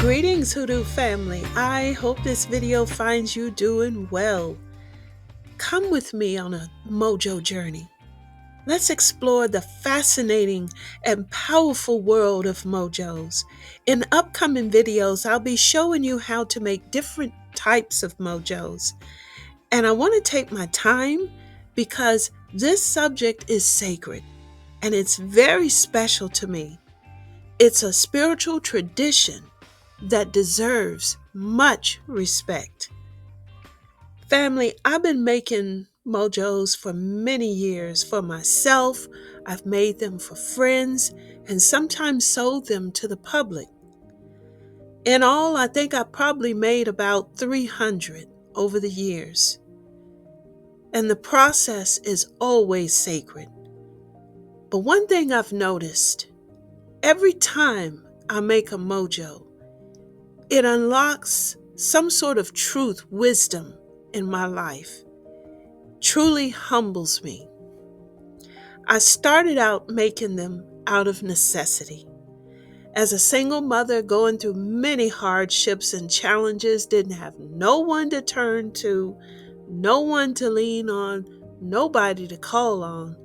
Greetings, Hoodoo family. I hope this video finds you doing well. Come with me on a Mojo journey. Let's explore the fascinating and powerful world of Mojos. In upcoming videos, I'll be showing you how to make different types of Mojos. And I want to take my time because this subject is sacred and it's very special to me. It's a spiritual tradition that deserves much respect. Family, I've been making Mojos for many years for myself. I've made them for friends and sometimes sold them to the public. In all, I think I probably made about 300 over the years. And the process is always sacred. But one thing I've noticed, every time I make a Mojo, it unlocks some sort of truth, wisdom in my life. Truly humbles me. I started out making them out of necessity. As a single mother going through many hardships and challenges, didn't have no one to turn to, no one to lean on, nobody to call on.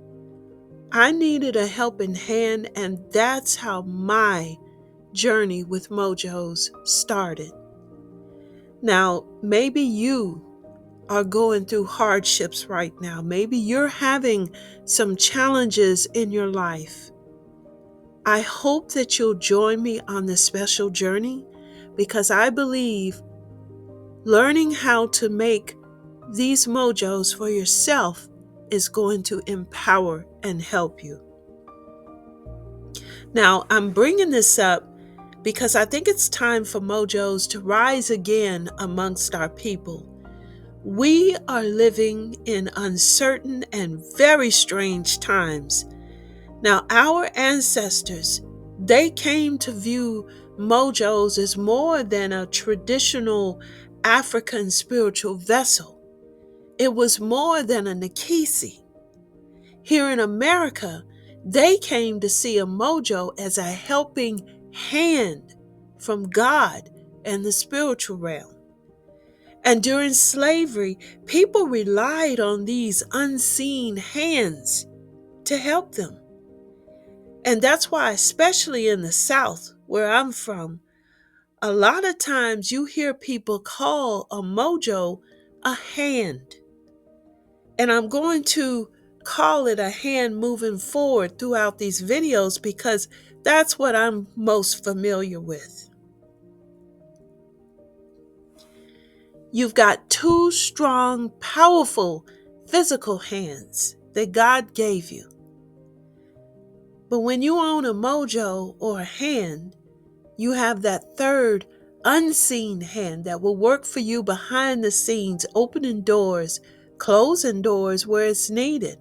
I needed a helping hand, and that's how my journey with Mojos started. Now, maybe you are going through hardships right now. Maybe you're having some challenges in your life. I hope that you'll join me on this special journey because I believe learning how to make these Mojos for yourself is going to empower and help you. Now, I'm bringing this up because I think it's time for Mojos to rise again amongst our people. We are living in uncertain and very strange times. Now, our ancestors, they came to view Mojos as more than a traditional African spiritual vessel. It was more than a Nikisi. Here in America, they came to see a Mojo as a helping hand from God and the spiritual realm. And during slavery, people relied on these unseen hands to help them. And that's why, especially in the South, where I'm from, a lot of times you hear people call a Mojo a hand. And I'm going to call it a hand moving forward throughout these videos because that's what I'm most familiar with. You've got two strong, powerful physical hands that God gave you. But when you own a Mojo or a hand, you have that third unseen hand that will work for you behind the scenes, opening doors, closing doors where it's needed,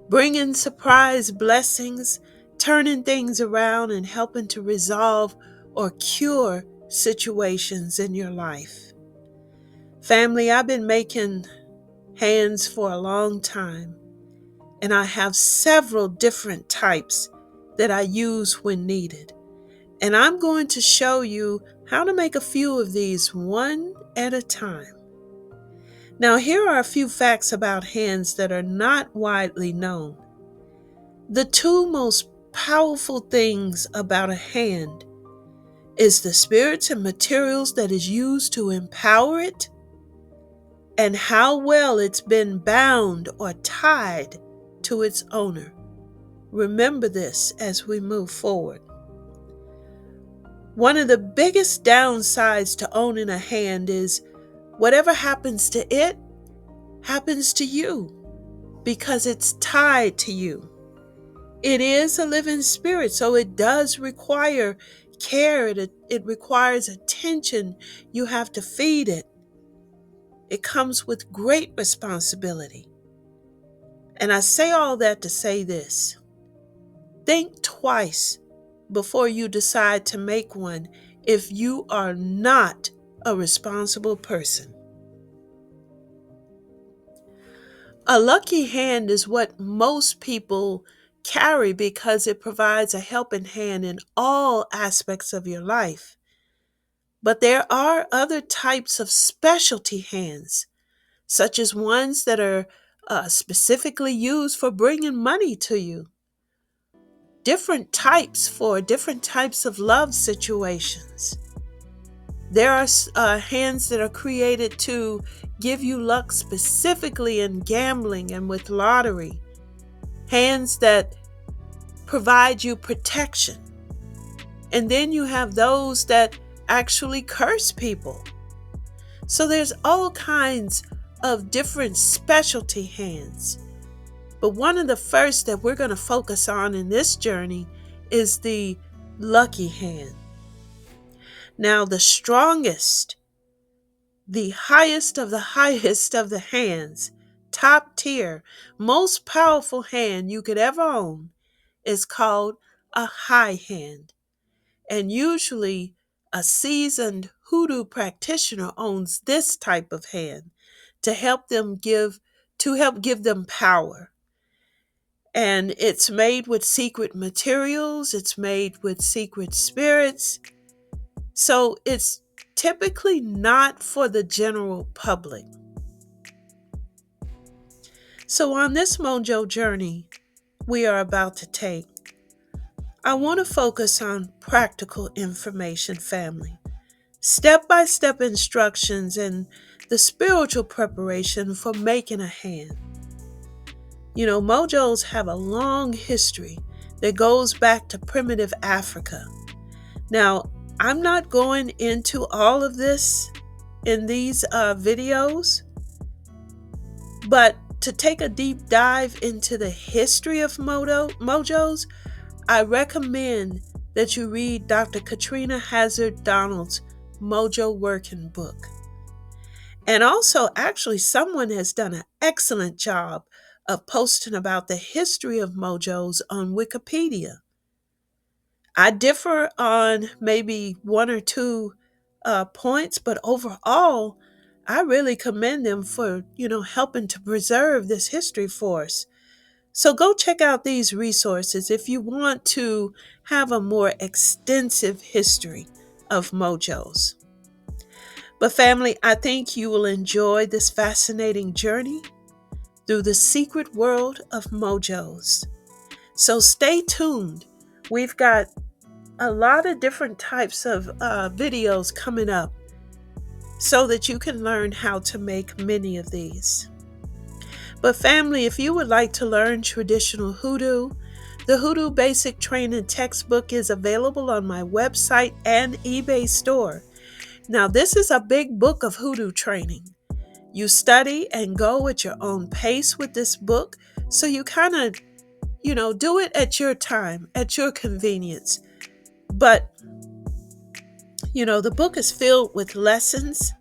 bringing surprise blessings, turning things around and helping to resolve or cure situations in your life. Family, I've been making hands for a long time, and I have several different types that I use when needed. And I'm going to show you how to make a few of these one at a time. Now, here are a few facts about hands that are not widely known. The two most powerful things about a hand is the spirits and materials that is used to empower it, and how well it's been bound or tied to its owner. Remember this as we move forward. One of the biggest downsides to owning a hand is whatever happens to it happens to you because it's tied to you. It is a living spirit, so it does require care. It requires attention. You have to feed it. It comes with great responsibility. And I say all that to say this. Think twice before you decide to make one if you are not a responsible person. A lucky hand is what most people carry because it provides a helping hand in all aspects of your life. But there are other types of specialty hands, such as ones that are specifically used for bringing money to you. Different types for different types of love situations. There are hands that are created to give you luck specifically in gambling and with lottery. Hands that provide you protection. And then you have those that actually curse people. So there's all kinds of different specialty hands. But one of the first that we're going to focus on in this journey is the lucky hand. Now, the strongest, the highest of the highest of the hands, top tier, most powerful hand you could ever own is called a high hand. And usually a seasoned hoodoo practitioner owns this type of hand to help give them power. And it's made with secret materials, it's made with secret spirits. So it's typically not for the general public. So on this Mojo journey we are about to take, I want to focus on practical information, family. Step-by-step instructions and the spiritual preparation for making a hand. You know, Mojos have a long history that goes back to primitive Africa. Now, I'm not going into all of this in these videos, but to take a deep dive into the history of Mojos, I recommend that you read Dr. Katrina Hazard Donald's Mojo Working Book. And also, actually, someone has done an excellent job of posting about the history of Mojos on Wikipedia. I differ on maybe one or two points, but overall, I really commend them for, helping to preserve this history for us. So go check out these resources if you want to have a more extensive history of Mojos. But family, I think you will enjoy this fascinating journey through the secret world of Mojos. So stay tuned. We've got a lot of different types of videos coming up so that you can learn how to make many of these. But family, if you would like to learn traditional hoodoo, the Hoodoo Basic Training Textbook is available on my website and eBay store. Now, this is a big book of hoodoo training. You study and go at your own pace with this book, so you kind of, do it at your time, at your convenience. But, the book is filled with lessons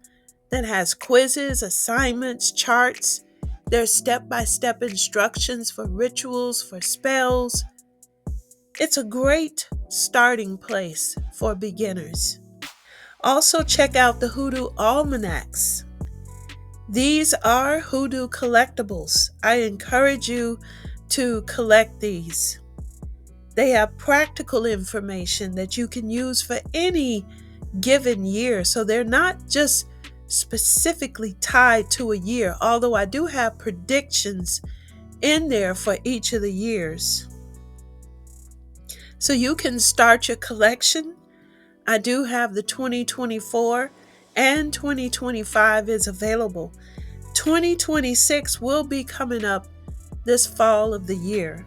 that has quizzes, assignments, charts. There's step-by-step instructions for rituals, for spells. It's a great starting place for beginners. Also, check out the Hoodoo Almanacs. These are hoodoo collectibles. I encourage you to collect these. They have practical information that you can use for any given year. So they're not just specifically tied to a year, although I do have predictions in there for each of the years. So you can start your collection. I do have the 2024 and 2025 is available. 2026 will be coming up this fall of the year.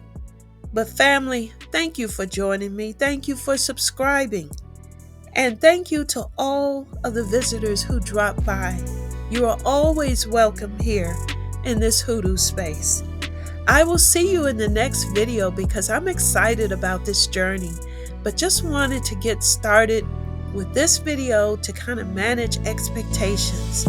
But family, thank you for joining me. Thank you for subscribing. And thank you to all of the visitors who drop by. You are always welcome here in this hoodoo space. I will see you in the next video because I'm excited about this journey, but just wanted to get started with this video to kind of manage expectations.